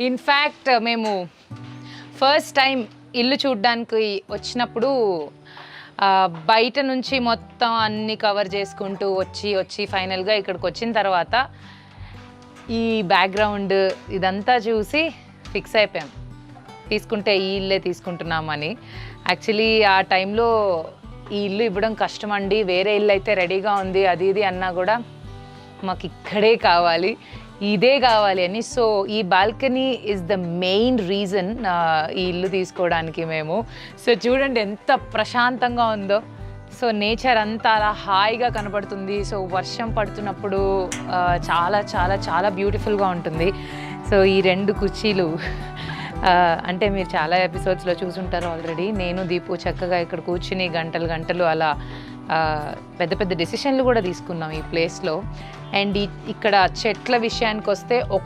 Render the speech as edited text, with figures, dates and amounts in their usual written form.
In fact మేము first time ఇల్లు చూడ్డానికి వచ్చినప్పుడు బయట నుంచి మొత్తం అన్ని కవర్ చేసుకుంటూ వచ్చి ఫైనల్గా ఇక్కడికి వచ్చిన తర్వాత ఈ బ్యాక్గ్రౌండ్ ఇదంతా చూసి ఫిక్స్ అయిపోయాం, తీసుకుంటే ఈ ఇల్లే తీసుకుంటున్నామని. యాక్చువల్లీ ఆ టైంలో ఈ ఇల్లు ఇవ్వడం కష్టం అండి, వేరే ఇల్లు అయితే రెడీగా ఉంది అది ఇది అన్నా కూడా మాకు ఇక్కడే కావాలి, ఇదే కావాలి అని. సో ఈ balcony is the main reason ఈ ఇల్లు తీసుకోవడానికి మేము. సో చూడండి ఎంత ప్రశాంతంగా ఉందో. సో నేచర్ అంతా అలా హాయిగా కనపడుతుంది. సో వర్షం పడుతున్నప్పుడు చాలా చాలా చాలా బ్యూటిఫుల్గా ఉంటుంది. సో ఈ 2 కుర్చీలు అంటే మీరు చాలా ఎపిసోడ్స్లో చూసుంటారు ఆల్రెడీ. నేను దీపు చక్కగా ఇక్కడ కూర్చుని గంటలు గంటలు అలా పెద్ద పెద్ద డెసిషన్లు కూడా తీసుకున్నాం ఈ ప్లేస్లో. అండ్ ఇక్కడ చెట్ల విషయానికి వస్తే